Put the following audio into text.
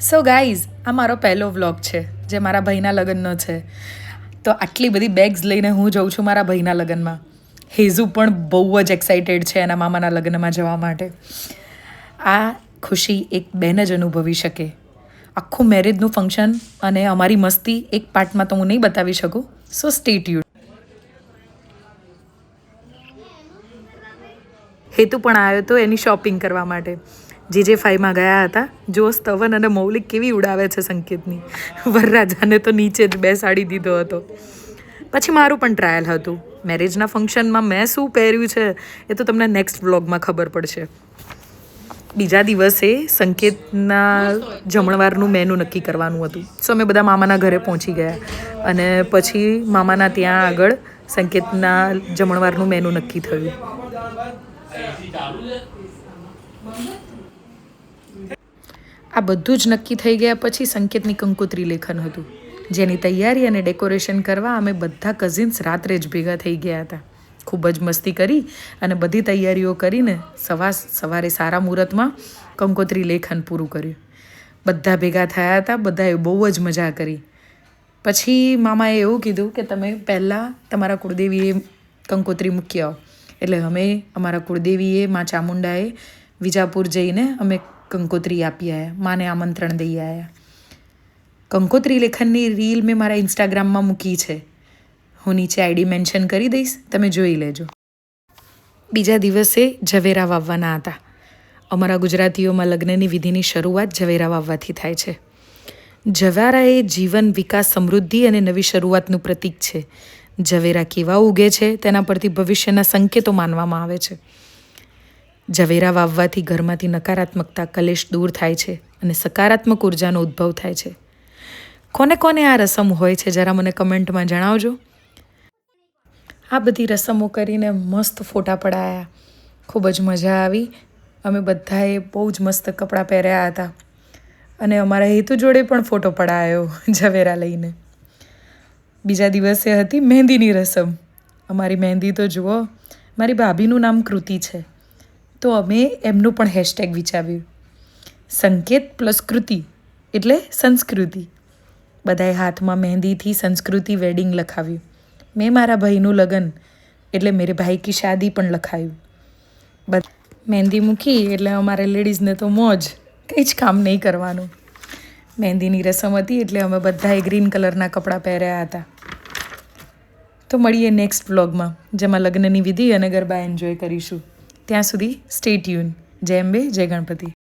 So guys, આ મારો પહેલો વ્લોગ છે જે મારા ભાઈના લગ્નનો છે. તો આટલી બધી બેગ્સ લઈને હું જઉં છું મારા ભાઈના લગ્નમાં. હેઝુ પણ બહુ જ એક્સાઇટેડ છે એના મામાના લગ્નમાં જવા માટે. આ ખુશી એક બેન જ અનુભવી શકે. આખું મેરેજનું ફંક્શન અને અમારી મસ્તી એક પાર્ટમાં તો હું નહીં બતાવી શકું. સો સ્ટે ટ્યુન્ડ. હેતુ પણ આવ્યો હતો એની શોપિંગ કરવા માટે. JJ5માં ગયા હતા. જો સ્તવન અને મૌલિક કેવી ઉડાવે છે સંકેતની. વરરાજાને તો નીચે જ બેસાડી દીધો હતો. પછી મારું પણ ટ્રાયલ હતું. મેરેજના ફંક્શનમાં મેં શું પહેર્યું છે એ તો તમને નેક્સ્ટ વ્લોગમાં ખબર પડશે. બીજા દિવસે સંકેતના જમણવારનું મેનુ નક્કી કરવાનું હતું. સો અમે બધા મામાના ઘરે પહોંચી ગયા અને પછી મામાના ત્યાં આગળ સંકેતના જમણવારનું મેનુ નક્કી થયું. આ બધું જ નક્કી થઈ ગયા પછી સંકેતની કંકોત્રી લેખન હતું, જેની તૈયારી અને ડેકોરેશન કરવા અમે બધા કઝિન્સ રાત્રે જ ભેગા થઈ ગયા હતા. ખૂબ જ મસ્તી કરી અને બધી તૈયારીઓ કરીને સવારે સારા મુહૂર્તમાં કંકોત્રી લેખન પૂરું કર્યું. બધા ભેગા થયા હતા. બધાએ બહુ જ મજા કરી. પછી મામાએ એવું કીધું કે તમે પહેલાં તમારા કુળદેવીએ કંકોત્રી મૂકી આવો. એટલે અમે અમારા કુળદેવીએ મા ચામુંડાએ વિજાપુર જઈને અમે કંકોત્રી આપી આવ્યા, માને આમંત્રણ દઈ આવ્યા. કંકોત્રી લેખનની રીલ મેં મારા ઇન્સ્ટાગ્રામમાં મૂકી છે. હું નીચે આઈડી મેન્શન કરી દઈશ, તમે જોઈ લેજો. બીજા દિવસે ઝવેરા વાવવાના હતા. અમારા ગુજરાતીઓમાં લગ્નની વિધિની શરૂઆત ઝવેરા વાવવાથી થાય છે. ઝવેરા એ જીવન, વિકાસ, સમૃદ્ધિ અને નવી શરૂઆતનું પ્રતીક છે. ઝવેરા કેવા ઉગે છે તેના પરથી ભવિષ્યના સંકેતો માનવામાં આવે છે. ઝવેરા વાવવાથી ઘરમાંથી નકારાત્મકતા, કલેશ દૂર થાય છે અને સકારાત્મક ઉર્જાનો ઉદ્ભવ થાય છે. કોને કોને આ રસમ હોય છે જરા મને કમેન્ટમાં જણાવજો. આ બધી રસમો કરીને મસ્ત ફોટા પડાયા. ખૂબ જ મજા આવી. અમે બધાએ બહુ જ મસ્ત કપડાં પહેર્યા હતા અને અમારા હેતુ જોડે પણ ફોટો પડાયો ઝવેરા લઈને. બીજા દિવસે હતી મહેંદીની રસમ. અમારી મહેંદી તો જુઓ, મારી ભાભીનું નામ કૃતિ છે તો અમે એમનું પણ હેશટેગ વિચાર્યું. સંકેત પ્લસ કૃતિ એટલે સંસ્કૃતિ. બધાએ હાથમાં મહેંદીથી સંસ્કૃતિ વેડિંગ લખાવ્યું. મેં મારા ભાઈનું લગ્ન એટલે મેરે ભાઈ કી શાદી પણ લખાયું. મહેંદી મૂકી એટલે અમારે લેડીઝને તો મોજ, કંઈ જ કામ નહીં કરવાનું. મહેંદીની રસમ હતી એટલે અમે બધાએ ગ્રીન કલરના કપડાં પહેર્યા હતા. તો મળીએ નેક્સ્ટ વ્લોગમાં, જેમાં લગ્નની વિધિ અને ગરબા એન્જોય કરીશું. ત્યાં સુધી સ્ટે ટ્યુન. જય અંબે, જય ગણપતિ.